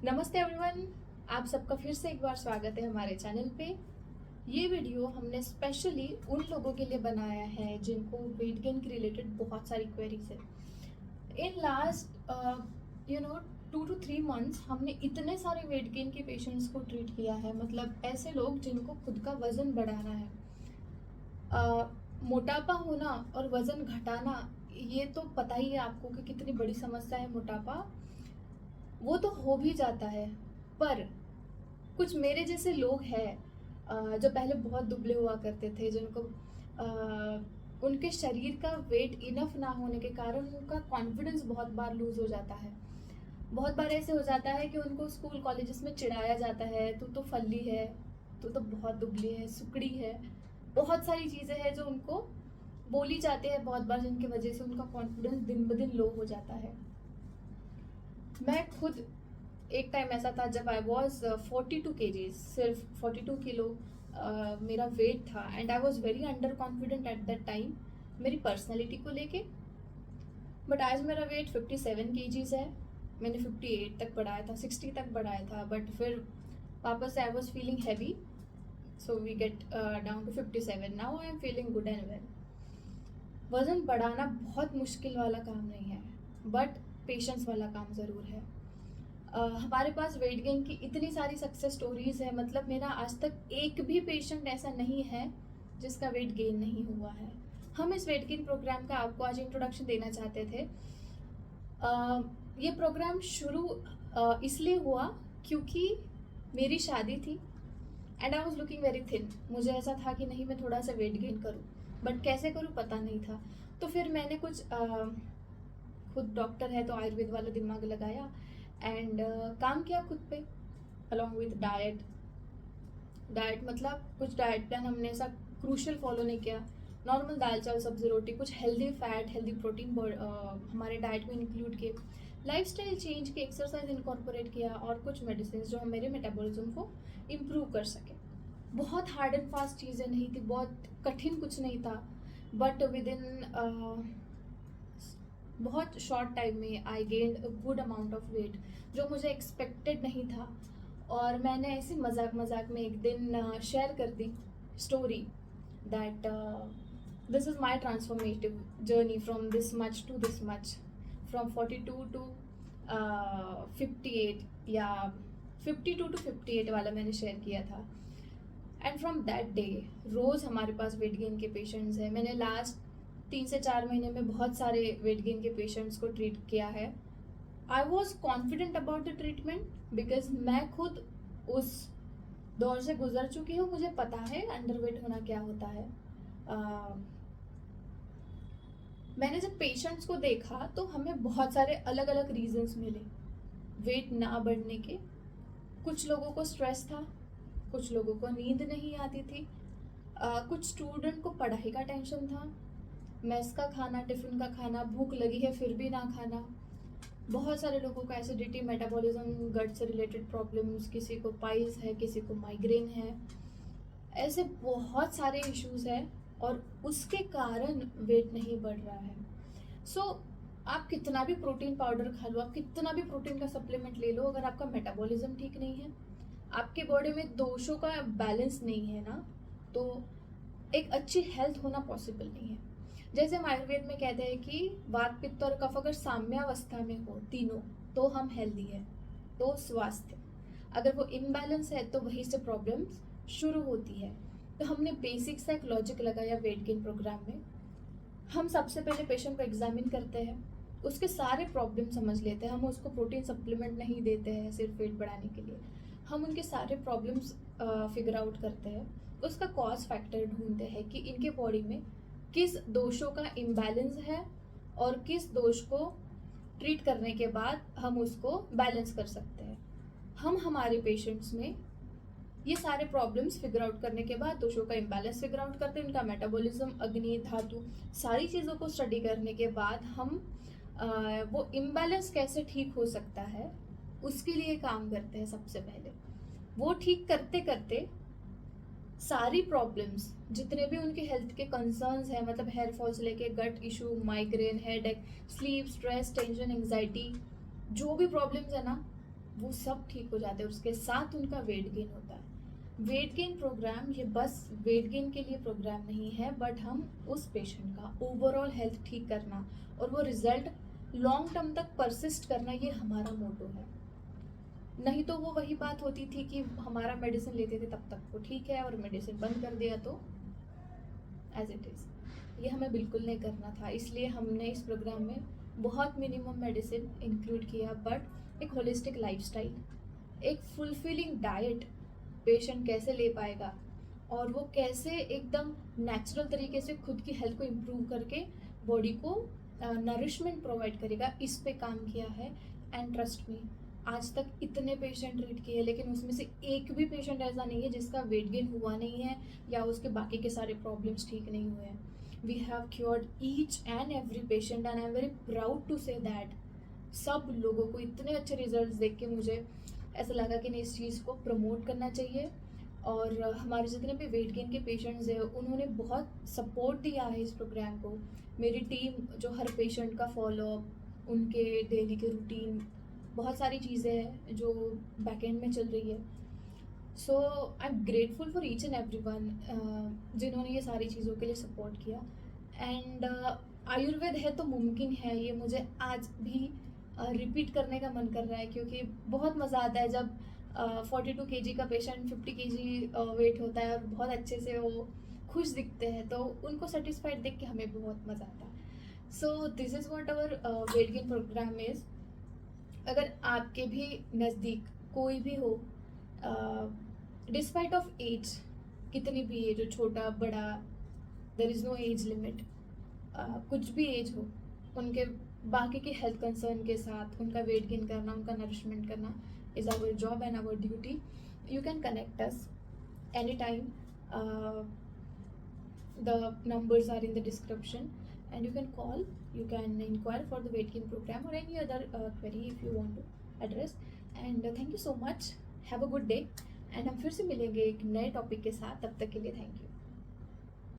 नमस्ते एवरीवन, आप सबका फिर से एक बार स्वागत है हमारे चैनल पे। ये वीडियो हमने स्पेशली उन लोगों के लिए बनाया है जिनको वेट गेन के रिलेटेड बहुत सारी क्वेरीज है। इन लास्ट 2 to 3 मंथ्स हमने इतने सारे वेट गेन के पेशेंट्स को ट्रीट किया है। मतलब ऐसे लोग जिनको खुद का वज़न बढ़ाना है। मोटापा होना और वज़न घटाना, ये तो पता ही है आपको कि कितनी बड़ी समस्या है मोटापा। वो तो हो भी जाता है, पर कुछ मेरे जैसे लोग हैं जो पहले बहुत दुबले हुआ करते थे, जिनको उनके शरीर का वेट इनफ ना होने के कारण उनका कॉन्फिडेंस बहुत बार लूज़ हो जाता है। बहुत बार ऐसे हो जाता है कि उनको स्कूल कॉलेजेस में चिढ़ाया जाता है, तू तो फल्ली है, तू तो बहुत दुबली है, सुकड़ी है। बहुत सारी चीज़ें हैं जो उनको बोली जाती है बहुत बार, जिनकी वजह से उनका कॉन्फिडेंस दिन ब दिन लो हो जाता है। मैं खुद एक टाइम ऐसा था जब आई वॉज 42 kgs, सिर्फ 42 किलो मेरा वेट था, and I was very under confident at that time मेरी पर्सनैलिटी को लेके। बट आज मेरा वेट 57 kgs है। मैंने 58 तक बढ़ाया था, 60 तक बढ़ाया था, बट फिर वापस से I was feeling heavy, so we get down to 57। Now I am feeling good and well. वज़न बढ़ाना बहुत मुश्किल वाला काम नहीं है, बट पेशेंस वाला काम ज़रूर है। हमारे पास वेट गेन की इतनी सारी सक्सेस स्टोरीज है। मतलब मेरा आज तक एक भी पेशेंट ऐसा नहीं है जिसका वेट गेन नहीं हुआ है। हम इस वेट गेन प्रोग्राम का आपको आज इंट्रोडक्शन देना चाहते थे। ये प्रोग्राम शुरू इसलिए हुआ क्योंकि मेरी शादी थी and I was looking very thin. मुझे ऐसा था कि नहीं, मैं थोड़ा सा वेट गेन करूँ, बट कैसे करूँ पता नहीं था। तो फिर मैंने कुछ खुद डॉक्टर है तो आयुर्वेद वाला दिमाग लगाया एंड काम किया खुद पे, अलॉन्ग विथ डाइट। मतलब कुछ डाइट प्लान हमने ऐसा क्रूशल फॉलो नहीं किया। नॉर्मल दाल चावल सब्जी रोटी, कुछ हेल्दी फैट हेल्दी प्रोटीन हमारे डाइट में इंक्लूड किए, लाइफस्टाइल चेंज की, एक्सरसाइज इनकॉर्पोरेट किया, और कुछ मेडिसिन जो मेरे मेटाबॉलिज्म को इम्प्रूव कर सके। बहुत हार्ड एंड फास्ट चीज़ें नहीं थी, बहुत कठिन कुछ नहीं था, बट विद इन बहुत शॉर्ट टाइम में I gained a good amount of weight, जो मुझे एक्सपेक्टेड नहीं था। और मैंने ऐसे मजाक मजाक में एक दिन शेयर कर दी story that this is my transformative journey from this much to this much, from 42 to 58, या 52 टू 58 वाला मैंने शेयर किया था। एंड फ्रॉम दैट डे रोज़ हमारे पास वेट गेन के पेशेंट्स हैं। मैंने लास्ट 3 से 4 महीने में बहुत सारे वेट गेन के पेशेंट्स को ट्रीट किया है। I was confident about the treatment because मैं खुद उस दौर से गुजर चुकी हूँ। मुझे पता है अंडरवेट होना क्या होता है। मैंने जब पेशेंट्स को देखा तो हमें बहुत सारे अलग अलग रीजंस मिले वेट ना बढ़ने के। कुछ लोगों को स्ट्रेस था, कुछ लोगों को नींद नहीं आती थी, कुछ स्टूडेंट को पढ़ाई का टेंशन था, मेस का खाना, टिफ़िन का खाना, भूख लगी है फिर भी ना खाना। बहुत सारे लोगों को एसिडिटी, मेटाबॉलिज्म, गट से रिलेटेड प्रॉब्लम्स, किसी को पाइल्स है, किसी को माइग्रेन है। ऐसे बहुत सारे इश्यूज हैं और उसके कारण वेट नहीं बढ़ रहा है। आप कितना भी प्रोटीन पाउडर खा लो, आप कितना भी प्रोटीन का सप्लीमेंट ले लो, अगर आपका मेटाबॉलिज्म ठीक नहीं है, आपके बॉडी में दोषों का बैलेंस नहीं है ना, तो एक अच्छी हेल्थ होना पॉसिबल नहीं है। जैसे हम आयुर्वेद में कहते हैं कि वात, पित्त और कफ अगर साम्यावस्था में हो तीनों, तो हम हेल्दी है, तो स्वास्थ्य। अगर वो इम्बैलेंस है तो वहीं से प्रॉब्लम्स शुरू होती है। तो हमने बेसिक सा एक लॉजिक लगाया वेट गेन प्रोग्राम में। हम सबसे पहले पेशेंट को एग्जामिन करते हैं, उसके सारे प्रॉब्लम समझ लेते हैं। हम उसको प्रोटीन सप्लीमेंट नहीं देते हैं सिर्फ वेट बढ़ाने के लिए, हम उनके सारे प्रॉब्लम्स फिगर आउट करते हैं। उसका कॉज फैक्टर ढूंढते हैं कि इनके बॉडी में किस दोषों का इम्बैलेंस है और किस दोष को ट्रीट करने के बाद हम उसको बैलेंस कर सकते हैं। हम हमारे पेशेंट्स में ये सारे प्रॉब्लम्स फिगर आउट करने के बाद दोषों का इम्बैलेंस फिगर आउट करते हैं, उनका मेटाबॉलिज्म, अग्नि, धातु, सारी चीज़ों को स्टडी करने के बाद हम वो इम्बैलेंस कैसे ठीक हो सकता है उसके लिए काम करते हैं। सबसे पहले वो ठीक करते करते सारी प्रॉब्लम्स, जितने भी उनके हेल्थ के कंसर्न्स हैं, मतलब हेयर फॉल से लेके gut issue, migraine, headache, sleep, stress, tension, anxiety, जो भी प्रॉब्लम्स है ना, वो सब ठीक हो जाते हैं, उसके साथ उनका वेट गेन होता है। वेट गेन प्रोग्राम ये बस वेट गेन के लिए प्रोग्राम नहीं है, बट हम उस पेशेंट का ओवरऑल हेल्थ ठीक करना और वो रिजल्ट लॉन्ग टर्म तक परसिस्ट करना, ये हमारा मोटो है। नहीं तो वो वही बात होती थी कि हमारा मेडिसिन लेते थे तब तक वो ठीक है, और मेडिसिन बंद कर दिया तो एज इट इज़। ये हमें बिल्कुल नहीं करना था, इसलिए हमने इस प्रोग्राम में बहुत मिनिमम मेडिसिन इंक्लूड किया, बट एक होलिस्टिक लाइफस्टाइल, एक फुलफिलिंग डाइट पेशेंट कैसे ले पाएगा, और वो कैसे एकदम नेचुरल तरीके से खुद की हेल्थ को इम्प्रूव करके बॉडी को नरिशमेंट प्रोवाइड करेगा, इस पे काम किया है। एंड ट्रस्ट मी, आज तक इतने पेशेंट ट्रीट किए, लेकिन उसमें से एक भी पेशेंट ऐसा नहीं है जिसका वेट गेन हुआ नहीं है या उसके बाकी के सारे प्रॉब्लम्स ठीक नहीं हुए हैं। We have cured each and every patient, and I am very proud to say that. सब लोगों को इतने अच्छे रिजल्ट्स देख के मुझे ऐसा लगा कि नहीं, इस चीज़ को प्रमोट करना चाहिए। और हमारे जितने भी वेट गेन के पेशेंट्स हैं उन्होंने बहुत सपोर्ट दिया है इस प्रोग्राम को। मेरी टीम जो हर पेशेंट का फॉलोअप, उनके डेली के रूटीन, बहुत सारी चीज़ें हैं जो बैक एंड में चल रही है। So I am grateful for each and every one जिन्होंने ये सारी चीज़ों के लिए सपोर्ट किया। एंड आयुर्वेद है तो मुमकिन है, ये मुझे आज भी रिपीट करने का मन कर रहा है, क्योंकि बहुत मज़ा आता है जब 42 केजी का पेशेंट 50 केजी वेट होता है और बहुत अच्छे से वो खुश दिखते हैं, तो उनको सेटिस्फाइड देख के हमें भी बहुत मज़ा आता है। So this is what our weight gain programme is. अगर आपके भी नज़दीक कोई भी हो, डिस्पाइट ऑफ एज, कितनी भी एज हो, छोटा बड़ा, there is no age limit, कुछ भी एज हो, उनके बाकी के हेल्थ कंसर्न के साथ उनका वेट गेन करना, उनका नरिशमेंट करना is our job and our duty. You can connect us any time, the numbers are in the description, and you can call, you can inquire for the weight gain program or any other query if you want to address. And thank you so much, have a good day, and हम फिर से मिलेंगे एक नए topic के साथ, तब तक के लिए थैंक यू।